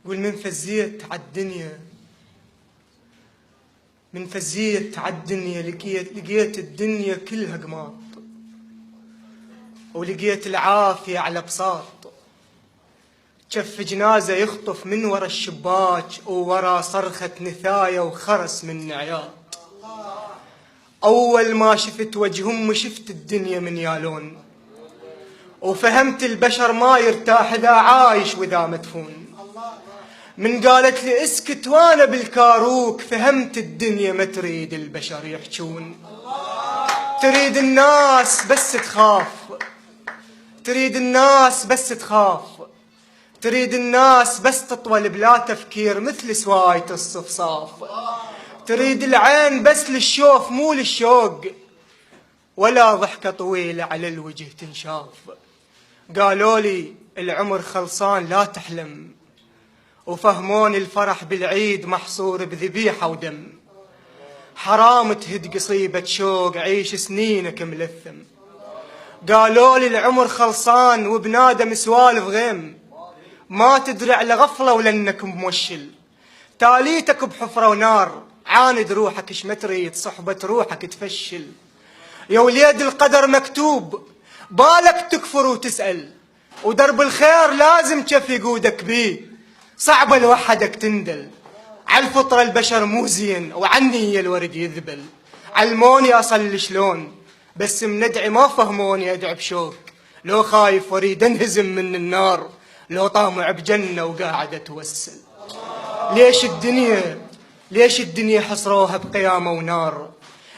قول من فزيت عالدنيا، من فزيت عالدنيا لقيت الدنيا كلها قماط، ولقيت العافية على بساط. جف جنازة يخطف من ورا الشباك، وورا صرخة نثايا وخرس من عياط. أول ما شفت وجه أمي شفت الدنيا من يالون، وفهمت البشر ما يرتاح إذا عايش وإذا مدفون. من قالت لي اسكت وانا بالكاروك، فهمت الدنيا ما تريد البشر يحجون. تريد الناس بس تخاف، تريد الناس بس تخاف، تريد الناس بس تطول بلا تفكير مثل سواية الصفصاف. تريد العين بس للشوف مو للشوق، ولا ضحكة طويلة على الوجه تنشاف. قالوا لي العمر خلصان لا تحلم، وفهموني الفرح بالعيد محصور بذبيحة ودم. حرام تهد قصيبة شوق عيش سنينك ملثم. قالوا لي العمر خلصان وبنادم سوالف غيم، ما تدري على غفلة ولنك موشل. تاليتك بحفرة ونار، عاند روحك اش ما تريد صحبة روحك تفشل. يا وليد القدر مكتوب، بالك تكفر وتسأل، ودرب الخير لازم كف يقودك بيه. صعبة لوحدك تندل، عالفطرة البشر مو زين، وعني الورد يذبل. علموني أصل شلون، بس من ندعي ما فهموني أدعي بشوق. لو خايف وريد انهزم من النار، لو طامع بجنة وقاعد أتوسل. ليش الدنيا حصروها بقيامة ونار؟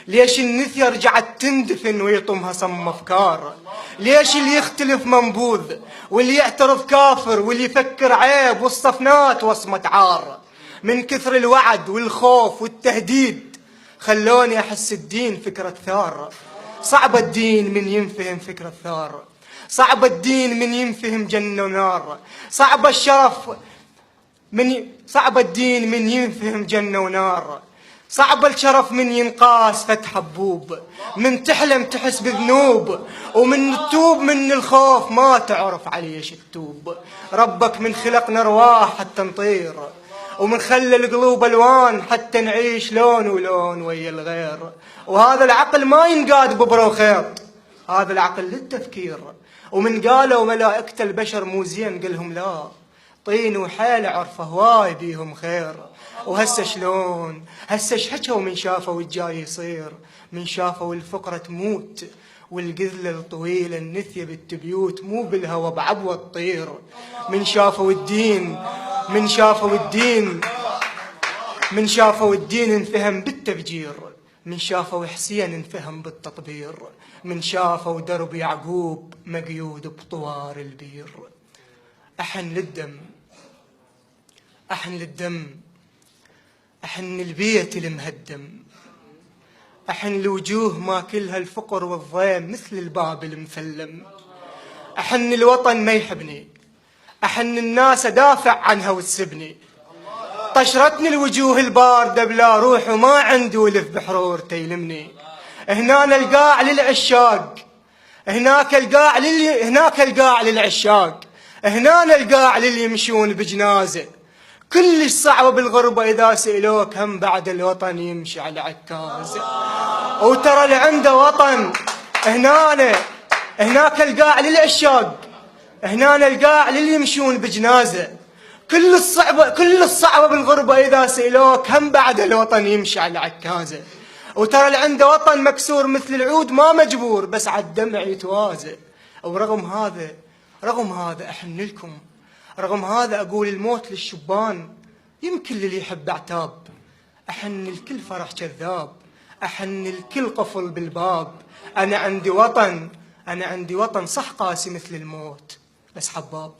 ليش النثية رجعت تندفن ويطمها صم أفكار؟ ليش اللي يختلف منبوذ، واللي يعترض كافر، واللي يفكر عيب والصفنات وصمة عار؟ من كثر الوعد والخوف والتهديد خلوني أحس الدين فكرة ثار. صعب الدين من ينفهم فكرة ثار، صعب الدين من ينفهم جنة ونار. صعب الدين من ينفهم جنة ونار. صعب الشرف من ينقاس فتح حبوب، من تحلم تحس بذنوب، ومن تتوب من الخوف ما تعرف عليش تتوب. ربك من خلقنا رواح حتى نطير، ومن خلى القلوب ألوان حتى نعيش لون ولون ويا الغير. وهذا العقل ما ينقاد ببرو خيط، هذا العقل للتفكير. ومن قالوا ملائكة البشر مو زين قلهم لا، طين وحيل عرفه هواي بيهم خير. وهسه شلون، هسه شحكوا من شافوا الجاي يصير. من شافوا الفقرة تموت، والقذلة الطويلة النثية بالتبيوت مو بالهوى بعبوة تطير. من شافوا الدين انفهم بالتفجير. من شافوا حسين انفهم بالتطبير. من شافوا درب يعقوب مقيود بطوار البير. أحن للدم، أحن للدم، أحن البيت المهدم، أحن لوجوه ما كلها الفقر والضيم مثل الباب المثلم. أحن الوطن ما يحبني، أحن الناس أدافع عنها وتسبني. طشرتني الوجوه الباردة بلا روح، وما عندي ولف بحرور تيلمني. هنا القاع للعشاق، هناك القاع للعشاق، هنا القاع للي يمشون بجنازة. كلش صعبة بالغربة إذا سئلوك هم بعد الوطن يمشي على عكازة. وترى اللي عنده وطن هناك القاع للعشاق، هنا القاع للي يمشون بجنازة. كل الصعبة بالغربة إذا سئلوك هم بعد الوطن يمشي على عكازة. وترى اللي عنده وطن مكسور مثل العود ما مجبور، بس عالدمع يتوازى. ورغم هذا أحن لكم، رغم هذا أقول الموت للشبان. يمكن للي يحب عتاب، أحن الكل فرح كذاب، أحن الكل قفل بالباب. أنا عندي وطن صح قاسي مثل الموت، بس حباب.